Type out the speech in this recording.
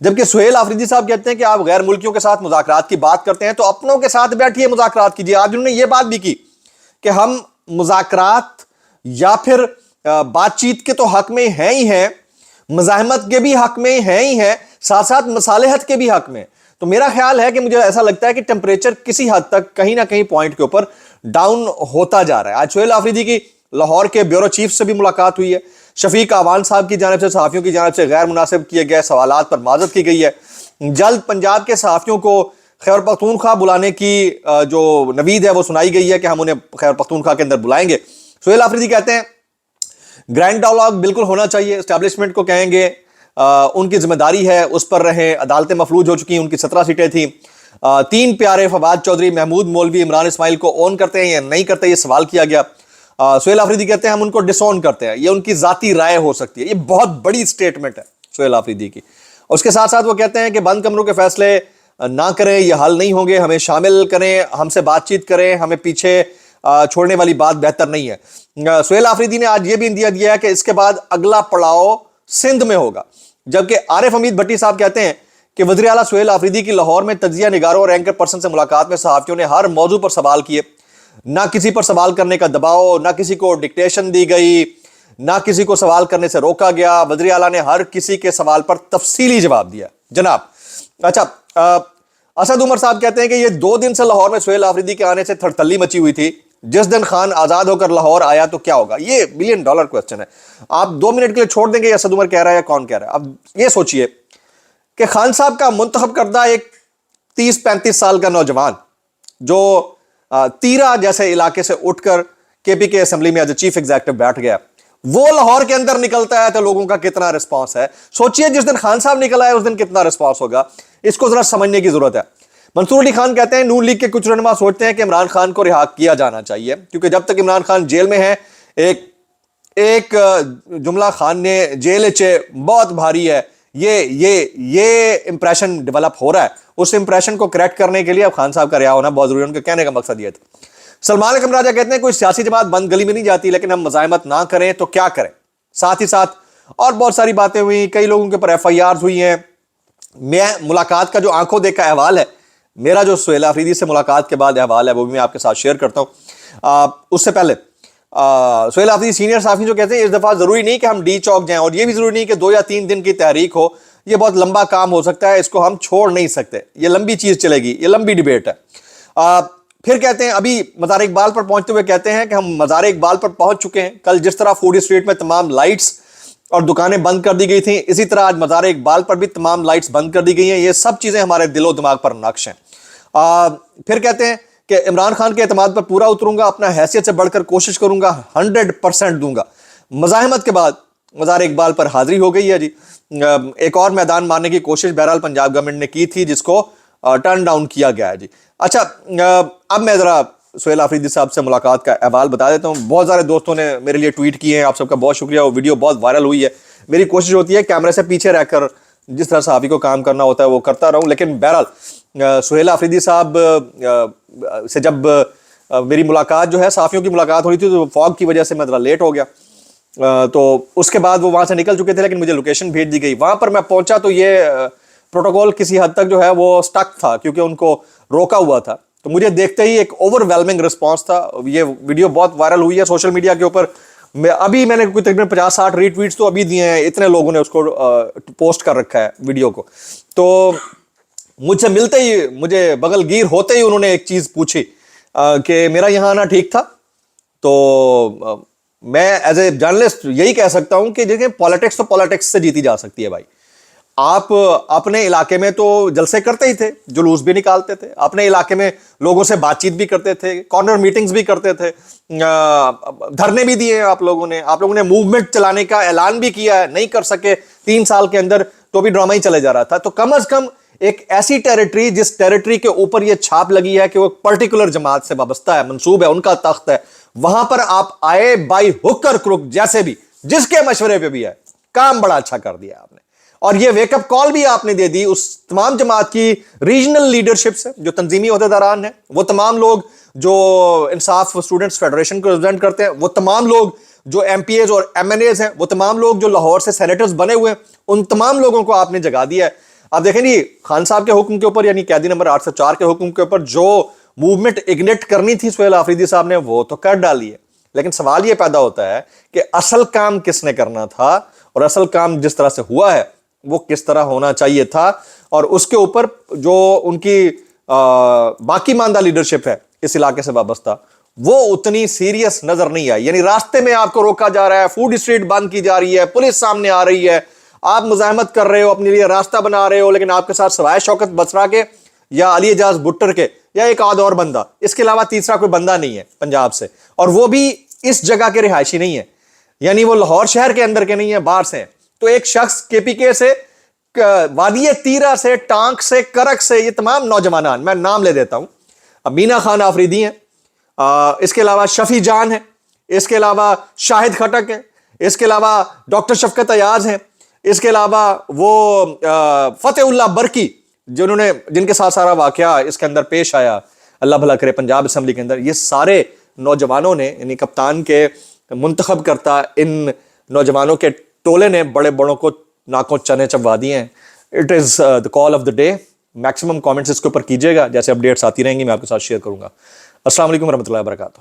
جبکہ سہیل آفریدی صاحب کہتے ہیں کہ آپ غیر ملکیوں کے ساتھ مذاکرات کی بات کرتے ہیں تو اپنوں کے ساتھ بیٹھیے مذاکرات کیجیے. آج انہوں نے یہ بات بھی کی کہ ہم مذاکرات یا پھر بات چیت کے تو حق میں ہیں ہی ہیں, مزاحمت کے بھی حق میں ہیں ہی ہیں, ساتھ ساتھ مصالحت کے بھی حق میں. تو میرا خیال ہے کہ مجھے ایسا لگتا ہے کہ ٹیمپریچر کسی حد تک کہیں نہ کہیں پوائنٹ کے اوپر ڈاؤن ہوتا جا رہا ہے. آج سہیل آفریدی کی لاہور کے بیورو چیف سے بھی ملاقات ہوئی ہے. شفیق آوان صاحب کی جانب سے, صحافیوں کی جانب سے غیر مناسب کیے گئے سوالات پر معذرت کی گئی ہے. جلد پنجاب کے صحافیوں کو خیبر پختونخوا بلانے کی جو نوید ہے وہ سنائی گئی ہے کہ ہم انہیں خیبر پختونخوا کے اندر بلائیں گے. سہیل آفریدی کہتے ہیں گرینڈ ڈائلاگ بالکل ہونا چاہیے, اسٹیبلشمنٹ کو کہیں گے ان کی ذمہ داری ہے اس پر رہیں. عدالتیں مفلوج ہو چکی ہیں, ان کی 17 سیٹیں تھیں. 3 پیارے فواد چودھری, محمود مولوی, عمران اسماعیل کو اون کرتے ہیں یا نہیں کرتے, یہ سوال کیا گیا. سہیل آفریدی کہتے ہیں ہم ان کو ڈس اون کرتے ہیں, یہ ان کی ذاتی رائے ہو سکتی ہے. یہ بہت بڑی سٹیٹمنٹ ہے سہیل آفریدی کی. اس کے ساتھ ساتھ وہ کہتے ہیں کہ بند کمروں کے فیصلے نہ کریں, یہ حل نہیں ہوں گے, ہمیں شامل کریں, ہم سے بات چیت کریں, ہمیں پیچھے چھوڑنے والی بات بہتر نہیں ہے. سہیل آفریدی نے آج یہ بھی اندیا دیا ہے کہ اس کے بعد اگلا پڑاؤ سندھ میں ہوگا. جبکہ عارف حمید بھٹی صاحب کہتے ہیں کہ وزیر اعلیٰ سہیل آفریدی کی لاہور میں تجزیہ نگاروں اور اینکر پرسن سے ملاقات میں صحافیوں نے ہر موضوع پر سوال کیے. نہ کسی پر سوال کرنے کا دباؤ, نہ کسی کو ڈکٹیشن دی گئی, نہ کسی کو سوال کرنے سے روکا گیا. وزیر اعلیٰ نے ہر کسی کے سوال پر تفصیلی جواب دیا جناب. اچھا, اسد عمر صاحب کہتے ہیں کہ یہ 2 دن سے لاہور میں سہیل آفریدی کے آنے سے تھڑتلی مچی ہوئی تھی. جس دن خان آزاد ہو کر لاہور آیا تو کیا ہوگا, یہ $1 بلین کوسچن ہے. آپ 2 منٹ کے لیے چھوڑ دیں گے, اسد عمر کہہ رہا ہے یا کون کہہ رہا ہے. اب یہ سوچئے کہ خان صاحب کا منتخب کردہ ایک 30-35 سال کا نوجوان جو تیرا جیسے علاقے سے اٹھ کر KP کے اسمبلی میں ایز اے چیف ایگزیکٹو بیٹھ گیا, وہ لاہور کے اندر نکلتا ہے تو لوگوں کا کتنا رسپانس ہے. سوچئے جس دن خان صاحب نکلا ہے اس دن کتنا رسپانس ہوگا. اس کو ذرا سمجھنے کی ضرورت ہے. منصور علی خان کہتے ہیں نون لیگ کے کچھ رہنما سوچتے ہیں کہ عمران خان کو رہا کیا جانا چاہیے کیونکہ جب تک عمران خان جیل میں ہے, ایک جملہ خان نے جیل چے بہت بھاری ہے, یہ امپریشن ڈیولپ ہو رہا ہے. اس امپریشن کو کریکٹ کرنے کے لیے اب خان صاحب کا رہا ہونا بہت ضروری ہے. ان کے کہنے کا مقصد یہ تھا. سلمان اکرم راجہ کہتے ہیں کوئی سیاسی جماعت بند گلی میں نہیں جاتی, لیکن ہم مزاحمت نہ کریں تو کیا کریں. ساتھ ہی ساتھ اور بہت ساری باتیں ہوئی, کئی لوگوں کے پر FIRs ہوئی ہیں. میں ملاقات کا جو آنکھوں دیکھا احوال ہے, میرا جو سہیل آفریدی سے ملاقات کے بعد احوال ہے وہ بھی میں آپ کے ساتھ شیئر کرتا ہوں. اس سے پہلے سہیل آفریدی سینئر صحافی جو کہتے ہیں اس دفعہ ضروری نہیں کہ ہم ڈی چوک جائیں, اور یہ بھی ضروری نہیں کہ 2 یا 3 دن کی تحریک ہو. یہ بہت لمبا کام ہو سکتا ہے, اس کو ہم چھوڑ نہیں سکتے, یہ لمبی چیز چلے گی, یہ لمبی ڈیبیٹ ہے. پھر کہتے ہیں ابھی مزار اقبال پر پہنچتے ہوئے کہتے ہیں کہ ہم مزار اقبال پر پہنچ چکے ہیں. کل جس طرح فوڈی اسٹریٹ میں تمام لائٹس اور دکانیں بند کر دی گئی تھیں, اسی طرح آج مزار اقبال پر بھی تمام لائٹس بند کر دی گئی ہیں. یہ سب چیزیں ہمارے دل و دماغ پر نقش ہیں. پھر کہتے ہیں کہ عمران خان کے اعتماد پر پورا اتروں گا, اپنا حیثیت سے بڑھ کر کوشش کروں گا, 100% دوں گا. مزاحمت کے بعد مزار اقبال پر حاضری ہو گئی ہے جی. ایک اور میدان مارنے کی کوشش بہرحال پنجاب گورنمنٹ نے کی تھی جس کو ٹرن ڈاؤن کیا گیا ہے جی. اچھا, اب میں ذرا سہیل آفریدی صاحب سے ملاقات کا احوال بتا دیتا ہوں. بہت سارے دوستوں نے میرے لیے ٹویٹ کیے ہیں, آپ سب کا بہت شکریہ. وہ ویڈیو بہت وائرل ہوئی ہے. میری کوشش ہوتی ہے کیمرے سے پیچھے رہ کر جس طرح صحافی کو کام کرنا ہوتا ہے وہ کرتا رہوں, لیکن بہرحال سہیل آفریدی صاحب سے جب میری ملاقات جو ہے صحافیوں کی ملاقات ہو رہی تھی تو فوگ کی وجہ سے میں ذرا لیٹ ہو گیا, تو اس کے بعد وہ وہاں سے نکل چکے تھے, لیکن مجھے لوکیشن بھیج دی گئی. وہاں پر میں پہنچا تو یہ پروٹوکول کسی حد تک جو ہے وہ سٹک تھا کیونکہ ان کو روکا ہوا تھا. تو مجھے دیکھتے ہی ایک اوور ویلمنگ رسپانس تھا. یہ ویڈیو بہت وائرل ہوئی ہے سوشل میڈیا کے اوپر. ابھی میں نے کوئی تقریباً 50-60 ری ٹویٹس تو ابھی دیے ہیں, اتنے لوگوں نے اس کو پوسٹ کر رکھا ہے ویڈیو کو. تو مجھ سے ملتے ہی, مجھے بغل گیر ہوتے ہی انہوں نے ایک چیز پوچھی کہ میرا یہاں آنا ٹھیک تھا. تو میں ایز اے جرنلسٹ یہی کہہ سکتا ہوں کہ دیکھیں پالیٹکس تو پالیٹکس سے جیتی جا سکتی ہے بھائی. آپ اپنے علاقے میں تو جلسے کرتے ہی تھے, جلوس بھی نکالتے تھے, اپنے علاقے میں لوگوں سے بات چیت بھی کرتے تھے, کارنر میٹنگز بھی کرتے تھے, دھرنے بھی دیے آپ لوگوں نے موومنٹ چلانے کا اعلان بھی کیا ہے, نہیں کر سکے 3 سال کے اندر تو بھی ڈرامہ ہی چلے جا رہا تھا. تو کم از کم ایک ایسی ٹیریٹری جس ٹیریٹری کے اوپر یہ چھاپ لگی ہے کہ وہ پرٹیکولر جماعت سے وابستہ ہے, منسوب ہے, ان کا تخت ہے, وہاں پر آپ آئے بائی ہک اور کروک جیسے بھی, جس کے مشورے پہ بھی ہے, کام بڑا اچھا کر دیا آپ نے. اور یہ ویک اپ کال بھی آپ نے دے دی اس تمام جماعت کی ریجنل لیڈرشپ سے جو تنظیمی عہدیداران ہیں, وہ تمام لوگ جو انصاف اسٹوڈنٹس فیڈریشن کو ریپرزینٹ کرتے ہیں, وہ تمام لوگ جو MPAs اور MNAs ہیں, وہ تمام لوگ جو لاہور سے سینیٹرز بنے ہوئے ہیں, ان تمام لوگوں کو آپ نے جگا دیا ہے. آپ دیکھیں جی خان صاحب کے حکم کے اوپر یعنی قیدی نمبر 804 کے حکم کے اوپر جو موومنٹ اگنیٹ کرنی تھی سہیل آفریدی صاحب نے وہ تو کر ڈالی ہے، لیکن سوال یہ پیدا ہوتا ہے کہ اصل کام کس نے کرنا تھا اور اصل کام جس طرح سے ہوا ہے وہ کس طرح ہونا چاہیے تھا، اور اس کے اوپر جو ان کی باقی ماندہ لیڈرشپ ہے اس علاقے سے وابستہ وہ اتنی سیریس نظر نہیں آئی. یعنی راستے میں آپ کو روکا جا رہا ہے، فوڈ اسٹریٹ بند کی جا رہی ہے، پولیس سامنے آ رہی ہے، آپ مزاحمت کر رہے ہو، اپنے لیے راستہ بنا رہے ہو، لیکن آپ کے ساتھ سوائے شوکت بسرا کے یا علی اعجاز بٹر کے یا ایک آدھ اور بندہ، اس کے علاوہ تیسرا کوئی بندہ نہیں ہے پنجاب سے، اور وہ بھی اس جگہ کے رہائشی نہیں ہے، یعنی وہ لاہور شہر کے اندر کے نہیں ہیں، باہر سے ہیں. تو ایک شخص کے پی کے سے، وادی تیرہ سے، ٹانک سے، کرک سے، یہ تمام نوجوانان، میں نام لے دیتا ہوں، مینا خان آفریدی ہیں، اس کے علاوہ شفیع جان ہے، اس کے علاوہ شاہد خٹک ہے، اس کے علاوہ ڈاکٹر شفقت ایاز ہیں، اس کے علاوہ وہ فتح اللہ برکی جن کے ساتھ سارا واقعہ اس کے اندر پیش آیا، اللہ بھلا کرے پنجاب اسمبلی کے اندر، یہ سارے نوجوانوں نے یعنی کپتان کے منتخب کرتا ان نوجوانوں کے ٹولے نے بڑے بڑوں کو ناکوں چنے چبوا دیے ہیں. It is the call of the day. Maximum comments اس کے اوپر کیجیے گا، جیسے اپڈیٹس آتی رہیں گی میں آپ کے ساتھ شیئر کروں گا. السلام علیکم ورحمۃ اللہ وبرکاتہ.